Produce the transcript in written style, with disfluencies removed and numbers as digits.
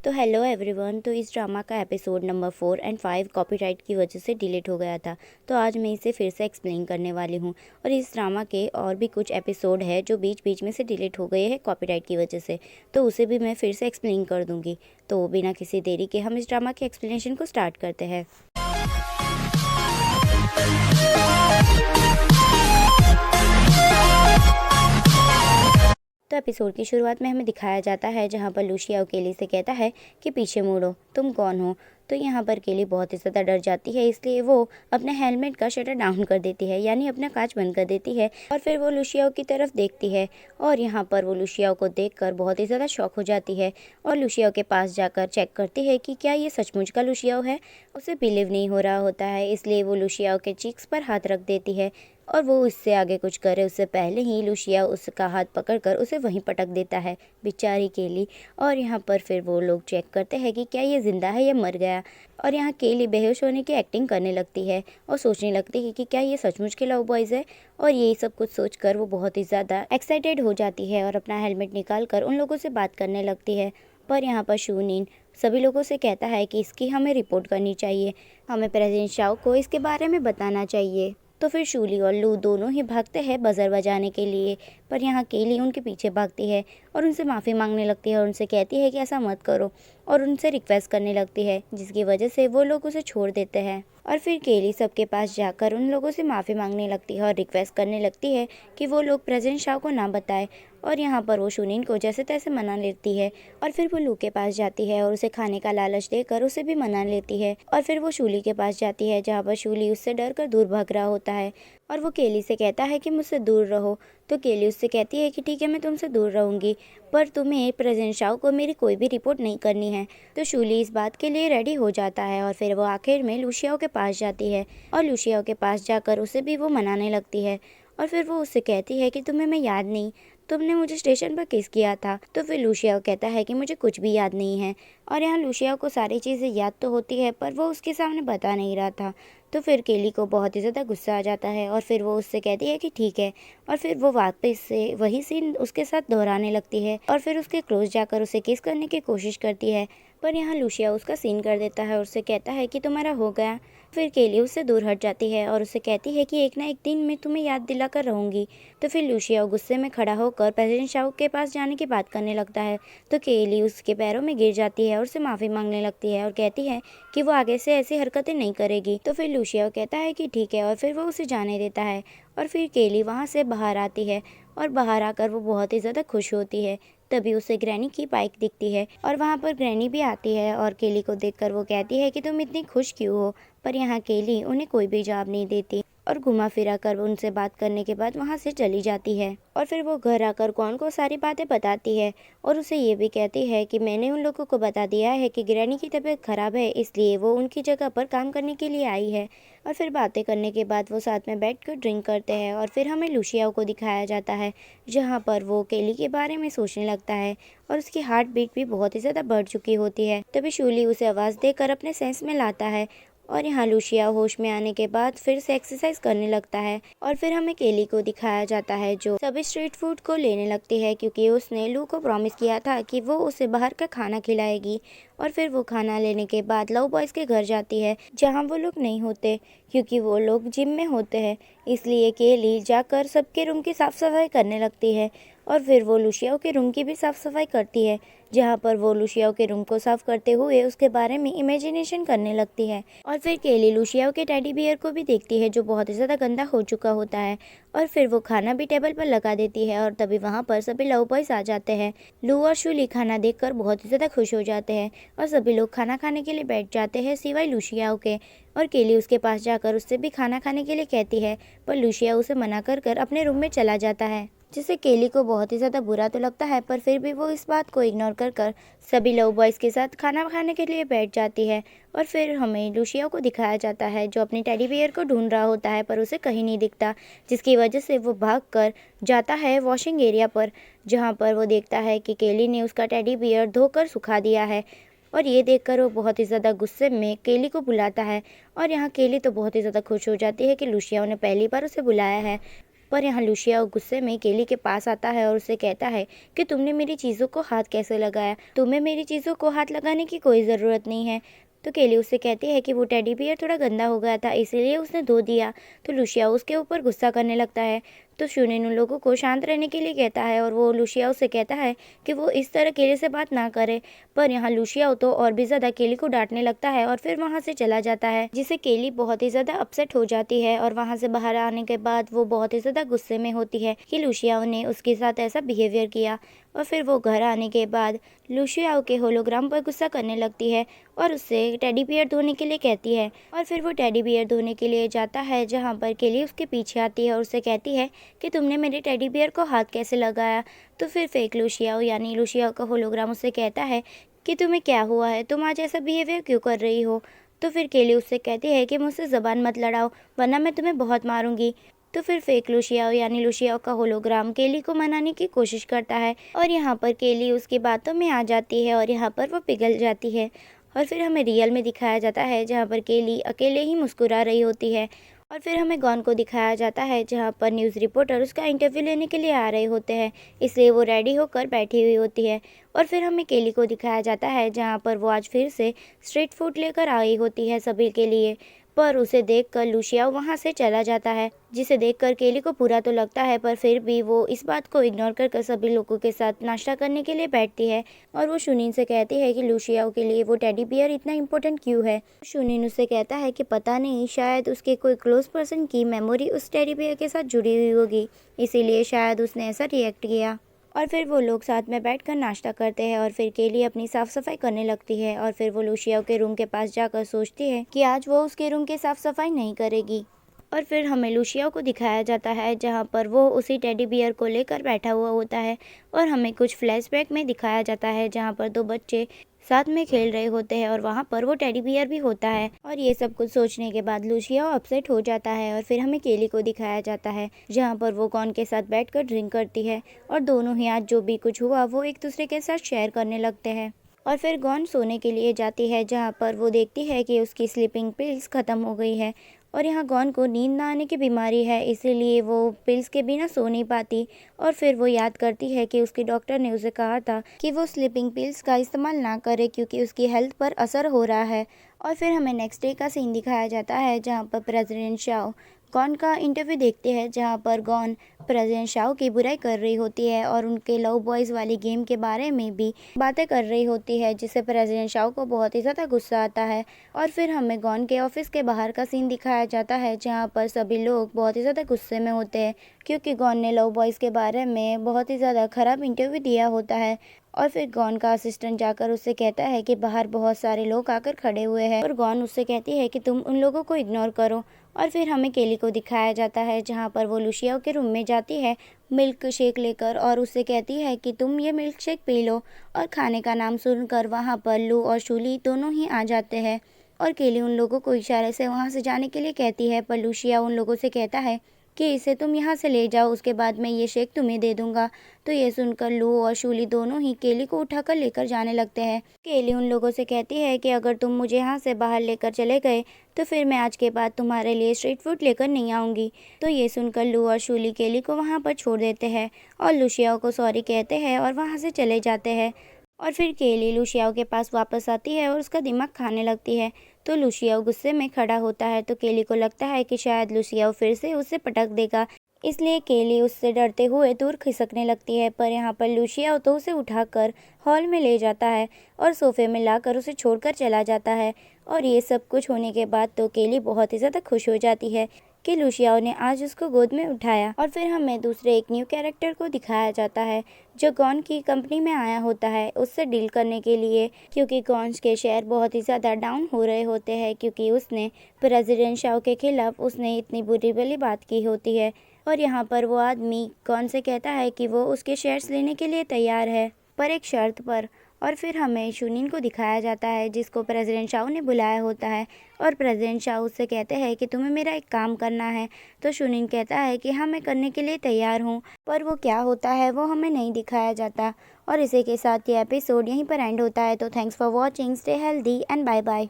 तो hello everyone. तो इस ड्रामा का एपिसोड नंबर 4 एंड 5 कॉपीराइट की वजह से डिलीट हो गया था। तो आज मैं इसे फिर से एक्सप्लेन करने वाली हूँ। और इस ड्रामा के और भी कुछ एपिसोड है जो बीच बीच में से डिलीट हो गए हैं कॉपीराइट की वजह से, तो उसे भी मैं फिर से एक्सप्लेन कर दूँगी। तो बिना किसी देरी के हम इस ड्रामा के एक्सप्लेनेशन को स्टार्ट करते हैं। तो एपिसोड की शुरुआत में हमें दिखाया जाता है जहाँ पर लूशिया केली से कहता है कि पीछे मुड़ो, तुम कौन हो। तो यहाँ पर केली बहुत ही ज़्यादा डर जाती है, इसलिए वो अपने हेलमेट का शटर डाउन कर देती है, यानी अपना कांच बंद कर देती है। और फिर वो लूशिया की तरफ देखती है और यहाँ पर वो लूशिया को देखकर बहुत ही ज़्यादा शॉक हो जाती है और लूशिया के पास जाकर चेक करती है कि क्या ये सचमुच का लूशिया है। उसे बिलीव नहीं हो रहा होता है, इसलिए वो लूशिया के चीक्स पर हाथ रख देती है और वो इससे आगे कुछ करे उससे पहले ही लूशिया उसका हाथ पकड़कर उसे वहीं पटक देता है, बेचारी केली। और यहाँ पर फिर वो लोग चेक करते हैं कि क्या ये ज़िंदा है या मर गया। और यहाँ केली बेहोश होने की एक्टिंग करने लगती है और सोचने लगती है कि क्या ये सचमुच के लव बॉयज़ है। और यही सब कुछ सोचकर वो बहुत ही ज़्यादा एक्साइटेड हो जाती है और अपना हेलमेट निकाल कर उन लोगों से बात करने लगती है। पर यहाँ पर शूनिन सभी लोगों से कहता है कि इसकी हमें रिपोर्ट करनी चाहिए, हमें प्रेसिडेंट शाओ को इसके बारे में बताना चाहिए। तो फिर शूली और लू दोनों ही भागते हैं बजर बजाने के लिए, पर यहाँ केली उनके पीछे भागती है और उनसे माफ़ी मांगने लगती है और उनसे कहती है कि ऐसा मत करो और उनसे रिक्वेस्ट करने लगती है, जिसकी वजह से वो लोग उसे छोड़ देते हैं। और फिर केली सबके पास जाकर उन लोगों से माफ़ी मांगने लगती है और रिक्वेस्ट करने लगती है कि वो लोग प्रेसिडेंट शाह को ना बताए। और यहाँ पर वो शूनिन को जैसे तैसे मना लेती है और फिर वो लू के पास जाती है और उसे खाने का लालच देकर उसे भी मना लेती है। और फिर वो शूली के पास जाती है जहाँ पर शूली उससे डर कर दूर भाग रहा होता है और वो केली से कहता है कि मुझसे दूर रहो। तो केली उससे कहती है कि ठीक है, मैं तुमसे दूर रहूँगी, पर तुम्हें प्रेसिडेंट शाह को मेरी कोई भी रिपोर्ट नहीं करनी है। तो शूली इस बात के लिए रेडी हो जाता है और फिर वो आखिर में लूशिया के पास जाती है और लूशिया के पास जाकर उसे भी वो मनाने लगती है। और फिर वो उससे कहती है कि तुम्हें मैं याद नहीं, तुमने मुझे स्टेशन पर किस किया था। तो फिर लूशिया कहता है कि मुझे कुछ भी याद नहीं है। और यहाँ लूशिया को सारी चीज़ें याद तो होती है, पर वो उसके सामने बता नहीं रहा था। तो फिर केली को बहुत ही ज़्यादा गुस्सा आ जाता है और फिर वो उससे कहती है कि ठीक है। और फिर वो वापस से वही सीन उसके साथ दोहराने लगती है और फिर उसके क्लोज जाकर उसे किस करने की कोशिश करती है, पर यहाँ लूशिया उसका सीन कर देता है और उससे कहता है कि तुम्हारा हो गया। फिर केली उससे दूर हट जाती है और उसे कहती है कि एक ना एक दिन मैं तुम्हें याद दिला कर रहूँगी। तो फिर लूशिया गुस्से में खड़ा होकर प्रेसिडेंट शाह के पास जाने की बात करने लगता है। तो केली उसके पैरों में गिर जाती है और उससे माफ़ी मांगने लगती है और कहती है कि वो आगे से ऐसी हरकतें नहीं करेगी। तो फिर लूशिया कहता है कि ठीक है और फिर वो उसे जाने देता है। और फिर केली वहाँ से बाहर आती है और बाहर आकर वो बहुत ही ज़्यादा खुश होती है। तभी उसे ग्रैनी की बाइक दिखती है और वहाँ पर ग्रैनी भी आती है और केली को देखकर वो कहती है कि तुम इतनी खुश क्यों हो। पर यहाँ केली उन्हें कोई भी जवाब नहीं देती और घुमा फिरा कर उनसे बात करने के बाद वहाँ से चली जाती है। और फिर वो घर आकर कौन को सारी बातें बताती है और उसे ये भी कहती है कि मैंने उन लोगों को बता दिया है कि ग्रैनी की तबीयत खराब है, इसलिए वो उनकी जगह पर काम करने के लिए आई है। और फिर बातें करने के बाद वो साथ में बैठकर ड्रिंक करते हैं और फिर हमें लूशिया को दिखाया जाता है जहाँ पर वो केली के बारे में सोचने लगता है और उसकी हार्ट बीट भी बहुत ही ज़्यादा बढ़ चुकी होती है। तभी शूली उसे आवाज़ देकर अपने सेंस में लाता है और यहाँ लूशिया होश में आने के बाद फिर से एक्सरसाइज करने लगता है। और फिर हमें केली को दिखाया जाता है जो सभी स्ट्रीट फूड को लेने लगती है, क्योंकि उसने लू को प्रॉमिस किया था कि वो उसे बाहर का खाना खिलाएगी। और फिर वो खाना लेने के बाद लव बॉयज़ के घर जाती है जहाँ वो लोग नहीं होते, क्योंकि वो लोग जिम में होते हैं। इसलिए केली जाकर सबके रूम की साफ़ सफाई करने लगती है और फिर वो लूशिया के रूम की भी साफ़ सफाई करती है, जहाँ पर वो लूशिया के रूम को साफ़ करते हुए उसके बारे में इमेजिनेशन करने लगती है। और फिर केली लूशिया के टेडी बियर को भी देखती है जो बहुत ही ज़्यादा गंदा हो चुका होता है और फिर वो खाना भी टेबल पर लगा देती है और तभी वहाँ पर सभी लव बॉयज़ आ जाते हैं। लू और शूली खाना देखकर बहुत ही ज़्यादा खुश हो जाते हैं और सभी लोग खाना खाने के लिए बैठ जाते हैं सिवाय लूशिया के। और केली उसके पास जाकर उससे भी खाना खाने के लिए कहती है, पर लूशिया उसे मना कर अपने रूम में चला जाता है, जिससे केली को बहुत ही ज़्यादा बुरा तो लगता है, पर फिर भी वो इस बात को इग्नोर कर सभी लव बॉयज़ के साथ खाना खाने के लिए बैठ जाती है। और फिर हमें लूशिया को दिखाया जाता है जो अपने टेडी बियर को ढूंढ रहा होता है, पर उसे कहीं नहीं दिखता, जिसकी वजह से वो भाग कर जाता है वॉशिंग एरिया पर, जहाँ पर वो देखता है कि केली ने उसका टेडी बियर धोकर सुखा दिया है। और ये देखकर वो बहुत ही ज़्यादा गुस्से में केली को बुलाता है और यहाँ केली तो बहुत ही ज़्यादा खुश हो जाती है कि लूशिया ने पहली बार उसे बुलाया है। पर यहाँ लुशिया गुस्से में केली के पास आता है और उससे कहता है कि तुमने मेरी चीज़ों को हाथ कैसे लगाया, तुम्हें मेरी चीज़ों को हाथ लगाने की कोई ज़रूरत नहीं है। तो केली उससे कहती है कि वो टेडी बियर थोड़ा गंदा हो गया था इसीलिए उसने धो दिया। तो लुशिया उसके ऊपर गुस्सा करने लगता है। तो शूनिन उन लोगों को शांत रहने के लिए कहता है और वो लुशिया से कहता है कि वो इस तरह केली से बात ना करे। पर यहाँ लुशिया तो और भी ज़्यादा केली को डांटने लगता है और फिर वहाँ से चला जाता है, जिससे केली बहुत ही ज़्यादा अपसेट हो जाती है। और वहाँ से बाहर आने के बाद वो बहुत ही ज़्यादा गुस्से में होती है कि लुशिया ने उसके साथ ऐसा बिहेवियर किया। और फिर वो घर आने के बाद लुशिया के होलोग्राम पर गुस्सा करने लगती है और उससे टेडी बियर धोने के लिए कहती है। और फिर वो टेडी बियर धोने के लिए जाता है, जहाँ पर केली उसके पीछे आती है और उससे कहती है कि तुमने मेरे टेडी बियर को हाथ कैसे लगाया। तो फिर फेक लुशिया यानी लुशिया का होलोग्राम उससे कहता है कि तुम्हें क्या हुआ है, तुम आज ऐसा बिहेवियर क्यों कर रही हो। तो फिर केली उससे कहती है कि मुझसे ज़बान मत लड़ाओ वरना मैं तुम्हें बहुत मारूंगी। तो फिर फेक लुशिया यानी लुशिया का होलोग्राम केली को मनाने की कोशिश करता है और यहाँ पर केली उसकी बातों में आ जाती है और यहाँ पर वो पिघल जाती है। और फिर हमें रियल में दिखाया जाता है जहाँ पर केली अकेले ही मुस्कुरा रही होती है। और फिर हमें गॉन को दिखाया जाता है जहाँ पर न्यूज़ रिपोर्टर उसका इंटरव्यू लेने के लिए आ रहे होते हैं, इसलिए वो रेडी होकर बैठी हुई होती है। और फिर हमें केली को दिखाया जाता है जहाँ पर वो आज फिर से स्ट्रीट फूड लेकर आई होती है सभी के लिए। पर उसे देखकर लुशिया वहाँ से चला जाता है, जिसे देखकर केली को बुरा तो लगता है पर फिर भी वो इस बात को इग्नोर कर सभी लोगों के साथ नाश्ता करने के लिए बैठती है। और वो शुनिन से कहती है कि लुशिया के लिए वो टेडी बियर इतना इम्पोर्टेंट क्यों है। शुनिन उससे कहता है कि पता नहीं, शायद उसके कोई क्लोज पर्सन की मेमोरी उस टेडी बियर के साथ जुड़ी हुई होगी, इसीलिए शायद उसने ऐसा रिएक्ट किया। और फिर वो लोग साथ में बैठकर नाश्ता करते हैं और फिर केली अपनी साफ़ सफाई करने लगती है। और फिर वो लुशिया के रूम के पास जाकर सोचती है कि आज वो उसके रूम की साफ़ सफाई नहीं करेगी। और फिर हमें लुशिया को दिखाया जाता है जहाँ पर वो उसी टेडी बियर को लेकर बैठा हुआ होता है और हमें कुछ फ्लैशबैक में दिखाया जाता है जहाँ पर दो बच्चे साथ में खेल रहे होते हैं और वहाँ पर वो टेडी बियर भी होता है। और ये सब कुछ सोचने के बाद लुशिया अपसेट हो जाता है और फिर हमें केली को दिखाया जाता है जहाँ पर वो गॉन के साथ बैठकर ड्रिंक करती है और दोनों ही आज जो भी कुछ हुआ वो एक दूसरे के साथ शेयर करने लगते हैं। और फिर गॉन सोने के लिए जाती है जहाँ पर वो देखती है कि उसकी स्लीपिंग पिल्स ख़त्म हो गई है। और यहाँ गॉन को नींद ना आने की बीमारी है, इसीलिए वो पिल्स के बिना सो नहीं पाती। और फिर वो याद करती है कि उसके डॉक्टर ने उसे कहा था कि वो स्लीपिंग पिल्स का इस्तेमाल ना करे क्योंकि उसकी हेल्थ पर असर हो रहा है। और फिर हमें नेक्स्ट डे का सीन दिखाया जाता है जहाँ पर प्रेसिडेंट शाओ गॉन का इंटरव्यू देखते हैं, जहाँ पर गॉन प्रेसिडेंट शाओ की बुराई कर रही होती है और उनके लव बॉयज़ वाली गेम के बारे में भी बातें कर रही होती है, जिससे प्रेसिडेंट शाओ को बहुत ही ज़्यादा गुस्सा आता है। और फिर हमें गॉन के ऑफिस के बाहर का सीन दिखाया जाता है जहाँ पर सभी लोग बहुत ही ज़्यादा गुस्से में होते हैं क्योंकि गॉन ने लव बॉयज़ के बारे में बहुत ही ज़्यादा ख़राब इंटरव्यू दिया होता है। और फिर गॉन का असिस्टेंट जाकर उससे कहता है कि बाहर बहुत सारे लोग आकर खड़े हुए हैं और गॉन उससे कहती है कि तुम उन लोगों को इग्नोर करो। और फिर हमें केली को दिखाया जाता है जहाँ पर वो लुशिया के रूम में जाती है मिल्क शेक लेकर और उससे कहती है कि तुम ये मिल्क शेक पी लो। और खाने का नाम सुनकर वहाँ पर लू और शूली दोनों ही आ जाते हैं और केली उन लोगों को इशारे से वहाँ से जाने के लिए कहती है, पर लुशिया उन लोगों से कहता है कि इसे तुम यहाँ से ले जाओ, उसके बाद मैं ये शेक तुम्हें दे दूंगा। तो ये सुनकर लू और शूली दोनों ही केली को उठाकर लेकर जाने लगते हैं। केली उन लोगों से कहती है कि अगर तुम मुझे यहाँ से बाहर लेकर चले गए तो फिर मैं आज के बाद तुम्हारे लिए स्ट्रीट फूड लेकर नहीं आऊँगी। तो ये सुनकर लू और शूली केली को वहाँ पर छोड़ देते हैं और लुशिया को सॉरी कहते हैं और वहाँ से चले जाते हैं। और फिर केली लुशिया के पास वापस आती है और उसका दिमाग खाने लगती है। तो लुशिया गुस्से में खड़ा होता है तो केली को लगता है कि शायद लुशिया फिर से उसे पटक देगा, इसलिए केली उससे डरते हुए दूर खिसकने लगती है। पर यहाँ पर लुशिया तो उसे उठाकर हॉल में ले जाता है और सोफे में लाकर उसे छोड़कर चला जाता है। और ये सब कुछ होने के बाद तो केली बहुत ही ज़्यादा खुश हो जाती है कि लुशिया ने आज उसको गोद में उठाया। और फिर हमें दूसरे एक न्यू कैरेक्टर को दिखाया जाता है जो गॉन की कंपनी में आया होता है उससे डील करने के लिए, क्योंकि गॉन्स के शेयर बहुत ही ज़्यादा डाउन हो रहे होते हैं क्योंकि उसने प्रेसिडेंट शाओ के खिलाफ उसने इतनी बुरी भली बात की होती है। और यहाँ पर वो आदमी गॉन से कहता है कि वो उसके शेयर्स लेने के लिए तैयार है, पर एक शर्त पर। और फिर हमें शुनिन को दिखाया जाता है जिसको प्रेसिडेंट शाओ ने बुलाया होता है और प्रेसिडेंट शाओ उससे कहते हैं कि तुम्हें मेरा एक काम करना है। तो शुनिन कहता है कि हाँ, मैं करने के लिए तैयार हूँ, पर वो क्या होता है वो हमें नहीं दिखाया जाता। और इसी के साथ ये एपिसोड यहीं पर एंड होता है। तो thanks for watching, stay healthy and bye bye.